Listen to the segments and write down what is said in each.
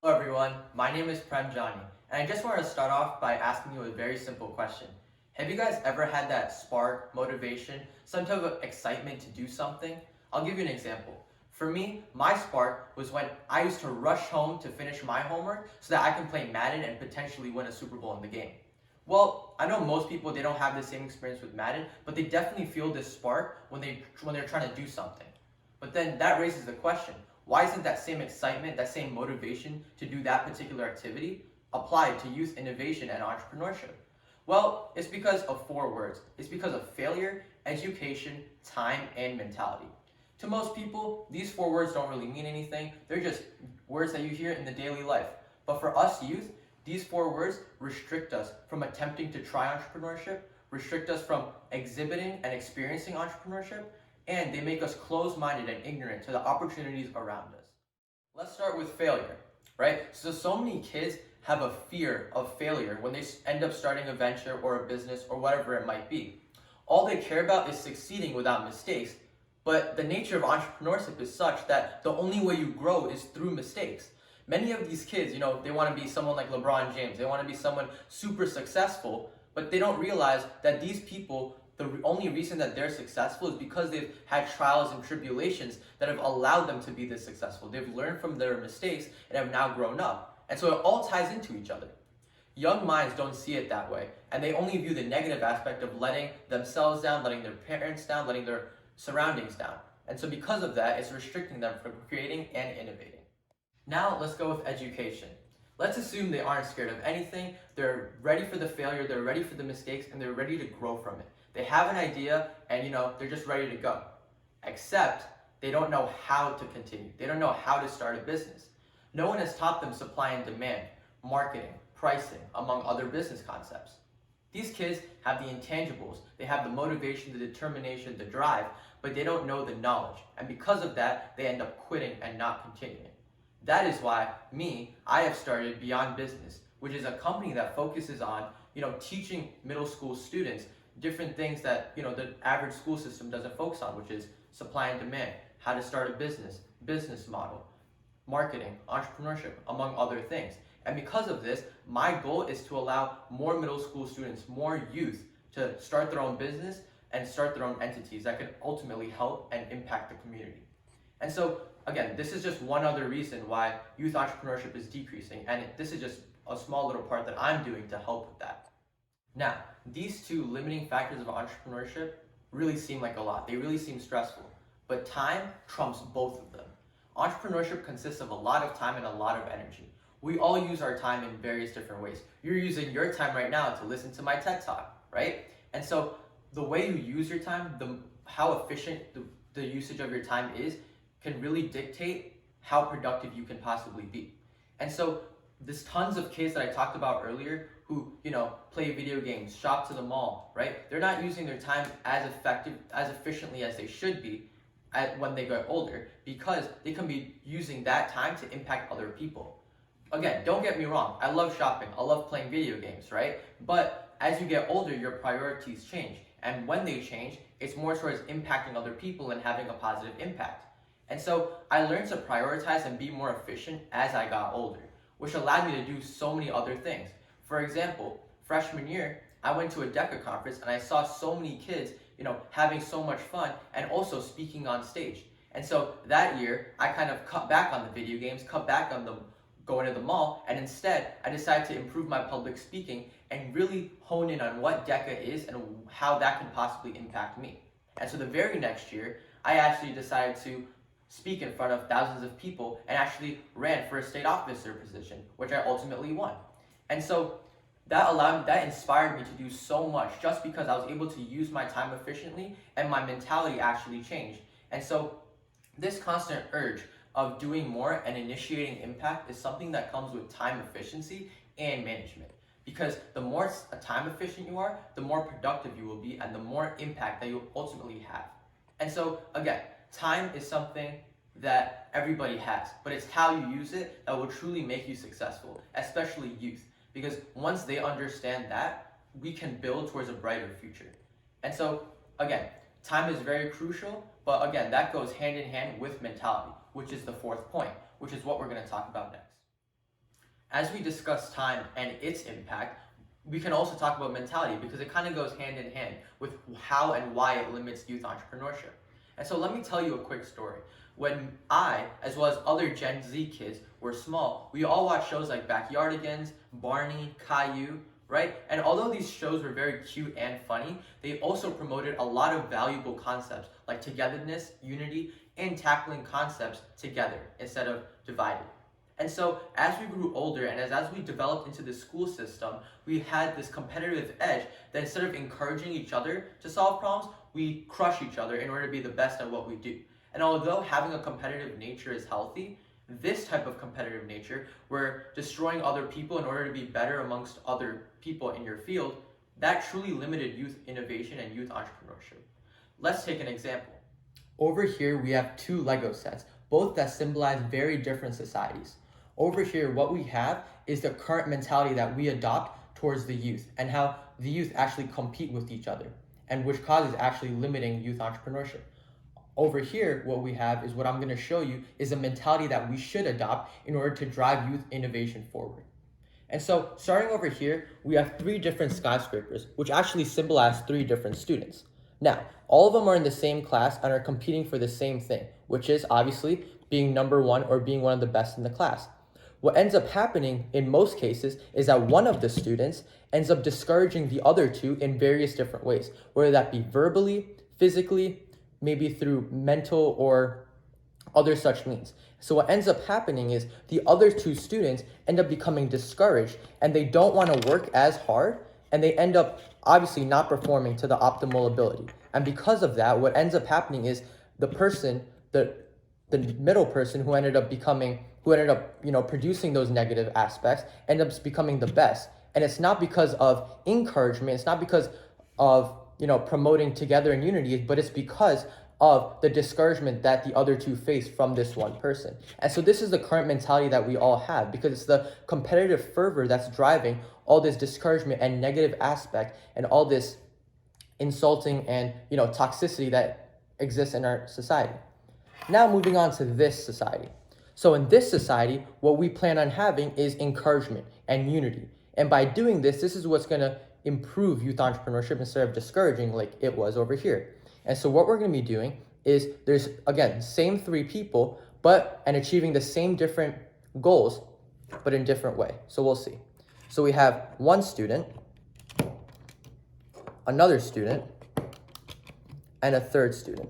Hello everyone, my name is Prem Jani, and I just want to start off by asking you a very simple question. Have you guys ever had that spark, motivation, some type of excitement to do something? I'll give you an example. For me, my spark was when I used to rush home to finish my homework so that I can play Madden and potentially win a Super Bowl in the game. Well, I know most people, they don't have the same experience with Madden, but they definitely feel this spark when they're trying to do something. But then that raises the question, why isn't that same excitement, that same motivation to do that particular activity applied to youth innovation and entrepreneurship? Well, it's because of four words. It's because of failure, education, time, and mentality. To most people, these four words don't really mean anything. They're just words that you hear in the daily life. But for us youth, these four words restrict us from attempting to try entrepreneurship, restrict us from exhibiting and experiencing entrepreneurship, and they make us closed-minded and ignorant to the opportunities around us. Let's start with failure, right? So many kids have a fear of failure when they end up starting a venture or a business or whatever it might be. All they care about is succeeding without mistakes, but the nature of entrepreneurship is such that the only way you grow is through mistakes. Many of these kids, they want to be someone like LeBron James. They want to be someone super successful, but they don't realize that these people, the only reason that they're successful is because they've had trials and tribulations that have allowed them to be this successful. They've learned from their mistakes and have now grown up. And so it all ties into each other. Young minds don't see it that way, and they only view the negative aspect of letting themselves down, letting their parents down, letting their surroundings down. And so because of that, it's restricting them from creating and innovating. Now let's go with education. Let's assume they aren't scared of anything, they're ready for the failure, they're ready for the mistakes, and they're ready to grow from it. They have an idea and they're just ready to go. Except they don't know how to continue. They don't know how to start a business. No one has taught them supply and demand, marketing, pricing, among other business concepts. These kids have the intangibles, they have the motivation, the determination, the drive, but they don't know the knowledge. And because of that, they end up quitting and not continuing. That is why I have started Beyond Business, which is a company that focuses on, teaching middle school students different things that, the average school system doesn't focus on, which is supply and demand, how to start a business model, marketing, entrepreneurship, among other things. And because of this, my goal is to allow more middle school students, more youth, to start their own business and start their own entities that can ultimately help and impact the community. And so, again, this is just one other reason why youth entrepreneurship is decreasing, and this is just a small little part that I'm doing to help with that. Now, these two limiting factors of entrepreneurship really seem like a lot. They really seem stressful, but time trumps both of them. Entrepreneurship consists of a lot of time and a lot of energy. We all use our time in various different ways. You're using your time right now to listen to my TED Talk, right? And so the way you use your time, how efficient the usage of your time is, can really dictate how productive you can possibly be. And so there's tons of kids that I talked about earlier who, play video games, shop to the mall, right? They're not using their time as efficiently as they should be when they get older, because they can be using that time to impact other people. Again, don't get me wrong, I love shopping, I love playing video games, right? But as you get older, your priorities change. And when they change, it's more towards impacting other people and having a positive impact. And so I learned to prioritize and be more efficient as I got older, which allowed me to do so many other things. For example, freshman year, I went to a DECA conference and I saw so many kids, having so much fun and also speaking on stage. And so that year, I kind of cut back on the video games, cut back on going to the mall, and instead I decided to improve my public speaking and really hone in on what DECA is and how that can possibly impact me. And so the very next year, I actually decided to speak in front of thousands of people and actually ran for a state officer position, which I ultimately won. And so that inspired me to do so much, just because I was able to use my time efficiently and my mentality actually changed. And so this constant urge of doing more and initiating impact is something that comes with time efficiency and management. Because the more time efficient you are, the more productive you will be and the more impact that you'll ultimately have. And so again, time is something that everybody has, but it's how you use it that will truly make you successful, especially youth. Because once they understand that, we can build towards a brighter future. And so, again, time is very crucial, but again, that goes hand in hand with mentality, which is the fourth point, which is what we're going to talk about next. As we discuss time and its impact, we can also talk about mentality because it kind of goes hand in hand with how and why it limits youth entrepreneurship. And so let me tell you a quick story. When I, as well as other Gen Z kids, were small, we all watched shows like Backyardigans, Barney, Caillou, right? And although these shows were very cute and funny, they also promoted a lot of valuable concepts like togetherness, unity, and tackling concepts together instead of divided. And so as we grew older and as we developed into the school system, we had this competitive edge that instead of encouraging each other to solve problems, we crush each other in order to be the best at what we do. And although having a competitive nature is healthy, this type of competitive nature, where destroying other people in order to be better amongst other people in your field, that truly limited youth innovation and youth entrepreneurship. Let's take an example. Over here, we have two Lego sets, both that symbolize very different societies. Over here, what we have is the current mentality that we adopt towards the youth and how the youth actually compete with each other, and which causes actually limiting youth entrepreneurship. Over here, what we have is what I'm going to show you is a mentality that we should adopt in order to drive youth innovation forward. And so starting over here, we have three different skyscrapers, which actually symbolize three different students. Now, all of them are in the same class and are competing for the same thing, which is obviously being number one or being one of the best in the class. What ends up happening in most cases is that one of the students ends up discouraging the other two in various different ways, whether that be verbally, physically, maybe through mental or other such means. So what ends up happening is the other two students end up becoming discouraged and they don't want to work as hard, and they end up obviously not performing to the optimal ability. And because of that, what ends up happening is the person, the middle person who ended up producing those negative aspects ends up becoming the best. And it's not because of encouragement, it's not because of promoting together in unity, but it's because of the discouragement that the other two face from this one person. And so this is the current mentality that we all have, because it's the competitive fervor that's driving all this discouragement and negative aspect and all this insulting and toxicity that exists in our society. Now moving on to this society. So in this society, what we plan on having is encouragement and unity. And by doing this is what's going to improve youth entrepreneurship instead of discouraging like it was over here. And so what we're going to be doing is there's, again, same three people, and achieving the same different goals, but in different way. So we'll see. So we have one student, another student, and a third student.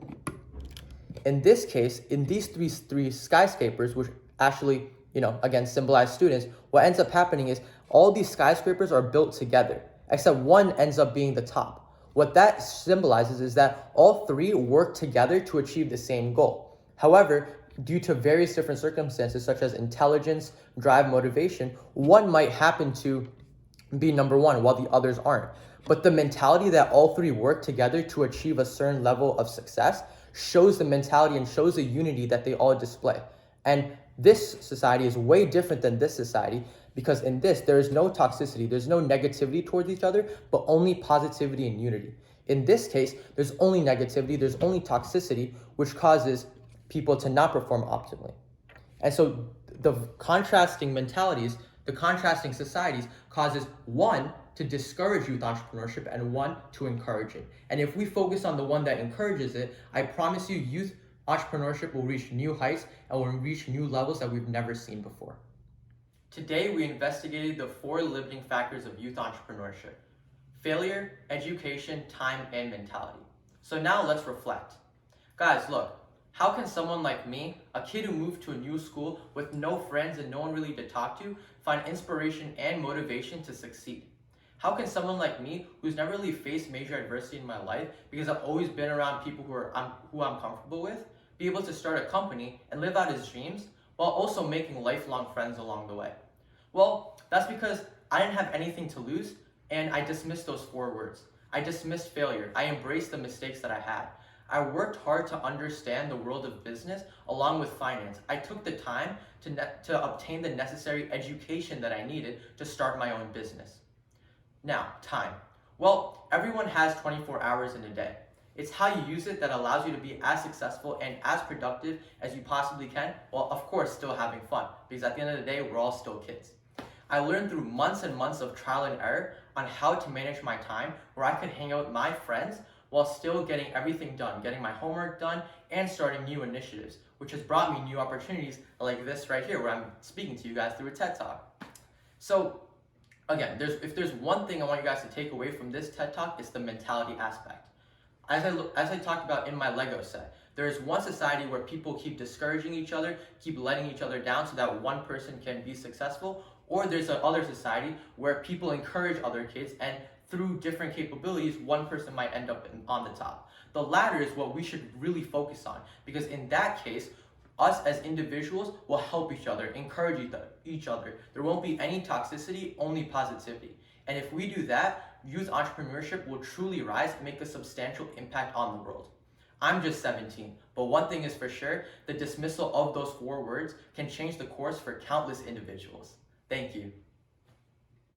In this case, in these three skyscrapers, which actually, again, symbolize students, what ends up happening is all these skyscrapers are built together, except one ends up being the top. What that symbolizes is that all three work together to achieve the same goal. However, due to various different circumstances, such as intelligence, drive, motivation, one might happen to be number one while the others aren't. But the mentality that all three work together to achieve a certain level of success shows the mentality and shows the unity that they all display. And this society is way different than this society, because in this, there is no toxicity, there's no negativity towards each other, but only positivity and unity. In this case, there's only negativity, there's only toxicity, which causes people to not perform optimally. And so the contrasting mentalities, the contrasting societies causes one to discourage youth entrepreneurship and one to encourage it. And if we focus on the one that encourages it, I promise you youth entrepreneurship will reach new heights and will reach new levels that we've never seen before. Today, we investigated the 4 limiting factors of youth entrepreneurship: failure, education, time, and mentality. So now let's reflect. Guys, look, how can someone like me, a kid who moved to a new school with no friends and no one really to talk to, find inspiration and motivation to succeed? How can someone like me, who's never really faced major adversity in my life because I've always been around people who I'm comfortable with, be able to start a company and live out his dreams while also making lifelong friends along the way? Well, that's because I didn't have anything to lose, and I dismissed those 4 words. I dismissed failure. I embraced the mistakes that I had. I worked hard to understand the world of business along with finance. I took the time to obtain the necessary education that I needed to start my own business. Now, time. Well, everyone has 24 hours in a day. It's how you use it that allows you to be as successful and as productive as you possibly can, while of course still having fun, because at the end of the day, we're all still kids. I learned through months and months of trial and error on how to manage my time where I could hang out with my friends while still getting everything done, getting my homework done, and starting new initiatives, which has brought me new opportunities like this right here, where I'm speaking to you guys through a TED Talk. So again, if there's one thing I want you guys to take away from this TED Talk, it's the mentality aspect. As I talked about in my Lego set, there is one society where people keep discouraging each other, keep letting each other down so that one person can be successful, or there's another society where people encourage other kids, and through different capabilities, one person might end up on the top. The latter is what we should really focus on, because in that case, us as individuals will help each other, encourage each other. There won't be any toxicity, only positivity. And if we do that, youth entrepreneurship will truly rise and make a substantial impact on the world. I'm just 17, but one thing is for sure, the dismissal of those 4 words can change the course for countless individuals. Thank you.